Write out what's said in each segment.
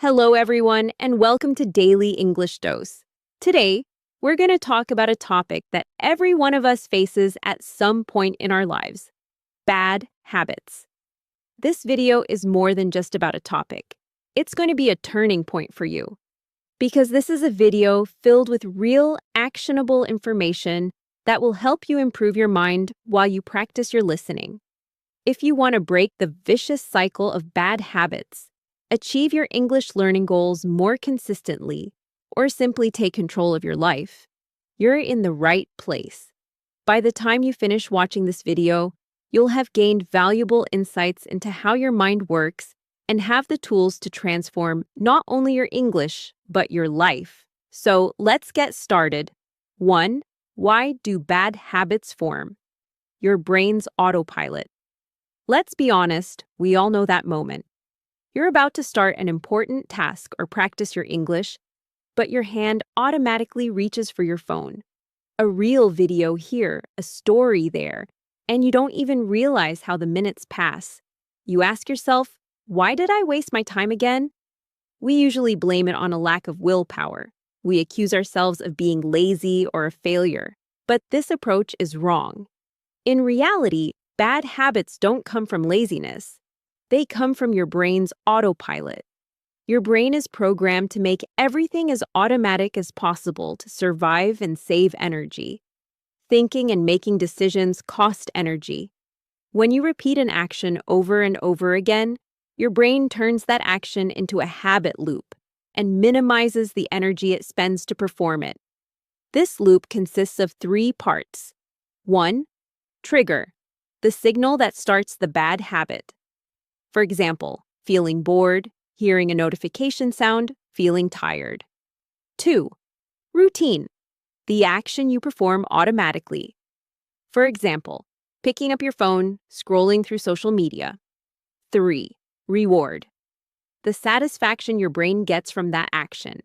Hello, everyone, and welcome to Daily English Dose. Today, we're going to talk about a topic that every one of us faces at some point in our lives: bad habits. This video is more than just about a topic. It's going to be a turning point for you, because this is a video filled with real, actionable information that will help you improve your mind while you practice your listening. If you want to break the vicious cycle of bad habits, achieve your English learning goals more consistently, or simply take control of your life, you're in the right place. By the time you finish watching this video, you'll have gained valuable insights into how your mind works and have the tools to transform not only your English, but your life. So let's get started. 1. Why do bad habits form? Your brain's autopilot. Let's be honest, we all know that moment. You're about to start an important task or practice your English, but your hand automatically reaches for your phone. A reel video here, a story there, and you don't even realize how the minutes pass. You ask yourself, why did I waste my time again? We usually blame it on a lack of willpower. We accuse ourselves of being lazy or a failure, but this approach is wrong. In reality, bad habits don't come from laziness. They come from your brain's autopilot. Your brain is programmed to make everything as automatic as possible to survive and save energy. Thinking and making decisions cost energy. When you repeat an action over and over again, your brain turns that action into a habit loop and minimizes the energy it spends to perform it. This loop consists of 3 parts. 1. Trigger, the signal that starts the bad habit. For example, feeling bored, hearing a notification sound, feeling tired. 2. Routine, the action you perform automatically. For example, picking up your phone, scrolling through social media. 3. Reward, the satisfaction your brain gets from that action.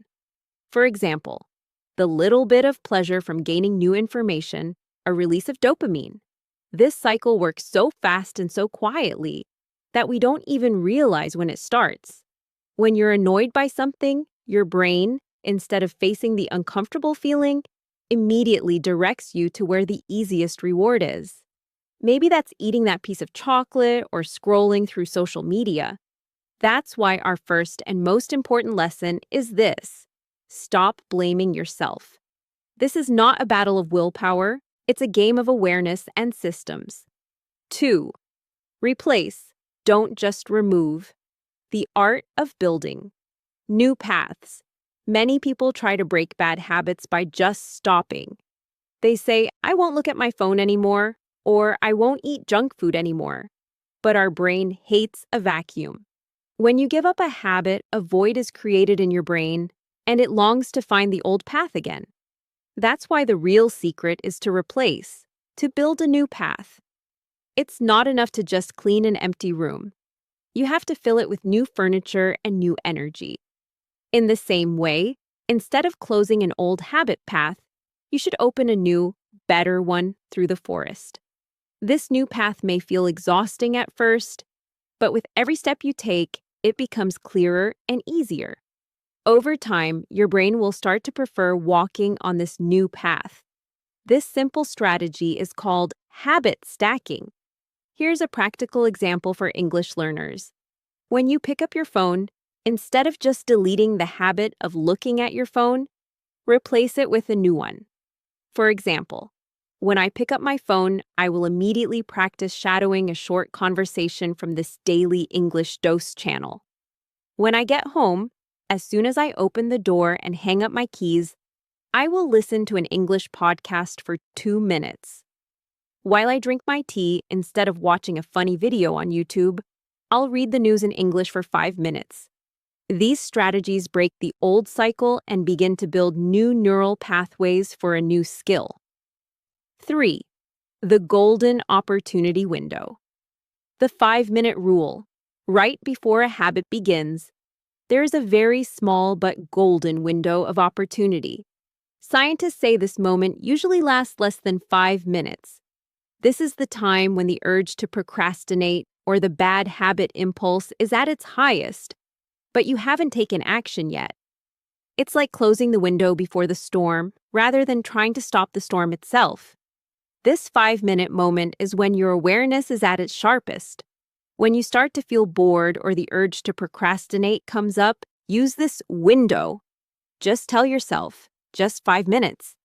For example, the little bit of pleasure from gaining new information, a release of dopamine. This cycle works so fast and so quietly that we don't even realize when it starts. When you're annoyed by something, your brain, instead of facing the uncomfortable feeling, immediately directs you to where the easiest reward is. Maybe that's eating that piece of chocolate or scrolling through social media. That's why our first and most important lesson is this: stop blaming yourself. This is not a battle of willpower, it's a game of awareness and systems. 2. Replace, don't just remove. The art of building. New paths. Many people try to break bad habits by just stopping. They say, I won't look at my phone anymore, or I won't eat junk food anymore. But our brain hates a vacuum. When you give up a habit, a void is created in your brain, and it longs to find the old path again. That's why the real secret is to replace, to build a new path. It's not enough to just clean an empty room. You have to fill it with new furniture and new energy. In the same way, instead of closing an old habit path, you should open a new, better one through the forest. This new path may feel exhausting at first, but with every step you take, it becomes clearer and easier. Over time, your brain will start to prefer walking on this new path. This simple strategy is called habit stacking. Here's a practical example for English learners. When you pick up your phone, instead of just deleting the habit of looking at your phone, replace it with a new one. For example, when I pick up my phone, I will immediately practice shadowing a short conversation from this Daily English Dose channel. When I get home, as soon as I open the door and hang up my keys, I will listen to an English podcast for 2 minutes. While I drink my tea, instead of watching a funny video on YouTube, I'll read the news in English for 5 minutes. These strategies break the old cycle and begin to build new neural pathways for a new skill. 3. The golden opportunity window. The 5-minute rule. Right before a habit begins, there is a very small but golden window of opportunity. Scientists say this moment usually lasts less than 5 minutes. This is the time when the urge to procrastinate or the bad habit impulse is at its highest. but you haven't taken action yet. It's like closing the window before the storm rather than trying to stop the storm itself. This 5-minute moment is when your awareness is at its sharpest. When you start to feel bored or the urge to procrastinate comes up, use this window. Just tell yourself, just 5 minutes.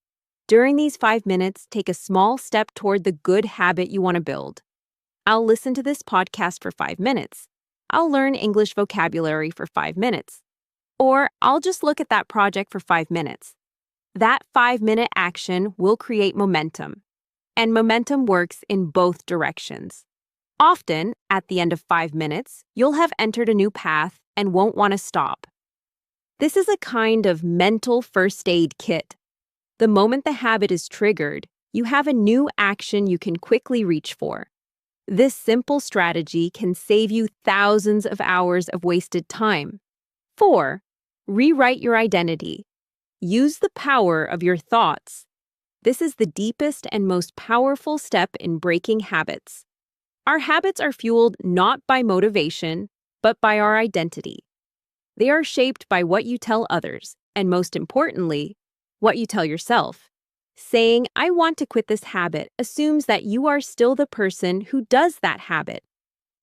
During these 5 minutes, take a small step toward the good habit you want to build. I'll listen to this podcast for 5 minutes. I'll learn English vocabulary for 5 minutes. Or I'll just look at that project for 5 minutes. That 5-minute action will create momentum. And momentum works in both directions. Often, at the end of 5 minutes, you'll have entered a new path and won't want to stop. This is a kind of mental first aid kit. The moment the habit is triggered, you have a new action you can quickly reach for. This simple strategy can save you thousands of hours of wasted time. 4. Rewrite your identity. Use the power of your thoughts. This is the deepest and most powerful step in breaking habits. Our habits are fueled not by motivation, but by our identity. They are shaped by what you tell others, and most importantly, what you tell yourself. Saying, "I want to quit this habit," assumes that you are still the person who does that habit.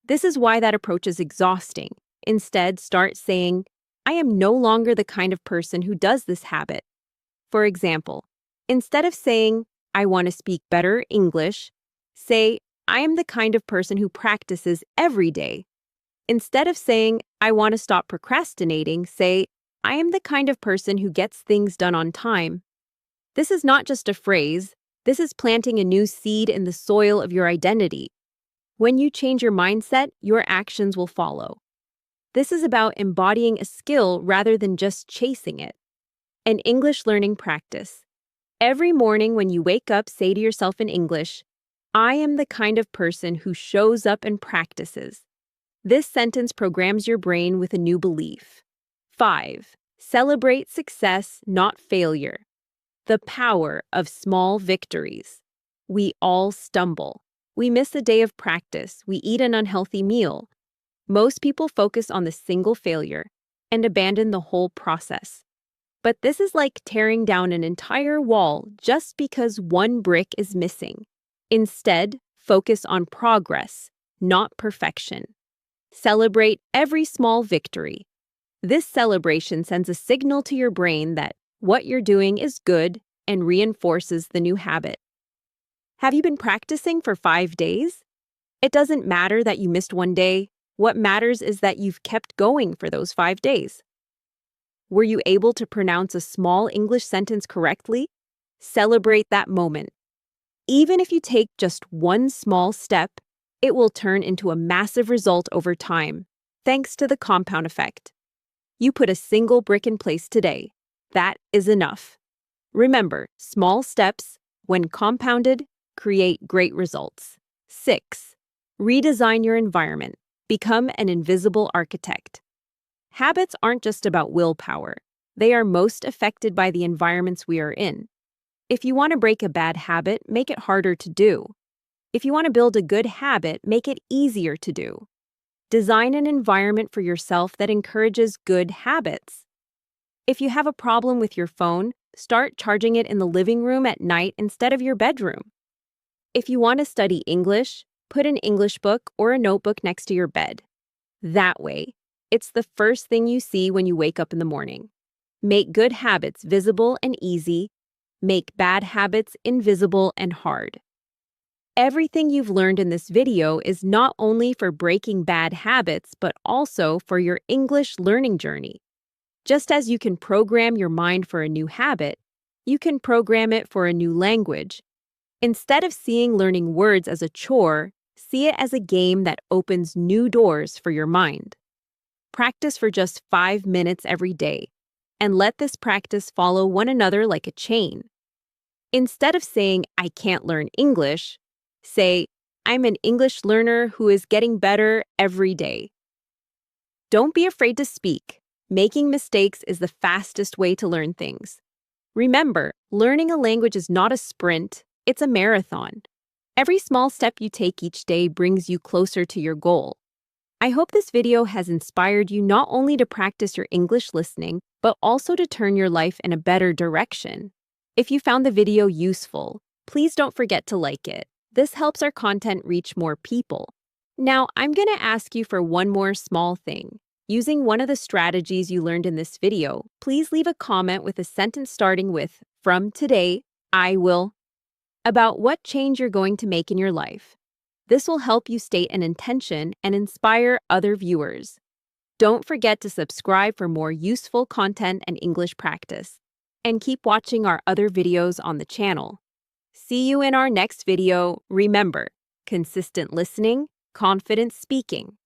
This is why that approach is exhausting. Instead, start saying, "I am no longer the kind of person who does this habit." For example, instead of saying, "I want to speak better English," say, "I am the kind of person who practices every day." Instead of saying, "I want to stop procrastinating," say, "I am the kind of person who gets things done on time." This is not just a phrase, this is planting a new seed in the soil of your identity. When you change your mindset, your actions will follow. This is about embodying a skill rather than just chasing it. An English learning practice. Every morning when you wake up, say to yourself in English, "I am the kind of person who shows up and practices." This sentence programs your brain with a new belief. 5. Celebrate success, not failure. The power of small victories. We all stumble. We miss a day of practice. We eat an unhealthy meal. Most people focus on the single failure and abandon the whole process. But this is like tearing down an entire wall just because one brick is missing. Instead, focus on progress, not perfection. Celebrate every small victory. This celebration sends a signal to your brain that what you're doing is good and reinforces the new habit. Have you been practicing for 5 days? It doesn't matter that you missed one day. What matters is that you've kept going for those 5 days. Were you able to pronounce a small English sentence correctly? Celebrate that moment. Even if you take just one small step, it will turn into a massive result over time, thanks to the compound effect. You put a single brick in place today. That is enough. Remember, small steps, when compounded, create great results. 6. Redesign your environment. Become an invisible architect. Habits aren't just about willpower. They are most affected by the environments we are in. If you want to break a bad habit, make it harder to do. If you want to build a good habit, make it easier to do. Design an environment for yourself that encourages good habits. If you have a problem with your phone, start charging it in the living room at night instead of your bedroom. If you want to study English, put an English book or a notebook next to your bed. That way, it's the first thing you see when you wake up in the morning. Make good habits visible and easy. Make bad habits invisible and hard. Everything you've learned in this video is not only for breaking bad habits, but also for your English learning journey. Just as you can program your mind for a new habit, you can program it for a new language. Instead of seeing learning words as a chore, see it as a game that opens new doors for your mind. Practice for just 5 minutes every day, and let this practice follow one another like a chain. Instead of saying, "I can't learn English," say, "I'm an English learner who is getting better every day." Don't be afraid to speak. Making mistakes is the fastest way to learn things. Remember, learning a language is not a sprint, it's a marathon. Every small step you take each day brings you closer to your goal. I hope this video has inspired you not only to practice your English listening, but also to turn your life in a better direction. If you found the video useful, please don't forget to like it. This helps our content reach more people. Now, I'm going to ask you for one more small thing. Using one of the strategies you learned in this video, please leave a comment with a sentence starting with, "From today, I will," about what change you're going to make in your life. This will help you state an intention and inspire other viewers. Don't forget to subscribe for more useful content and English practice. And keep watching our other videos on the channel. See you in our next video. Remember, consistent listening, confident speaking.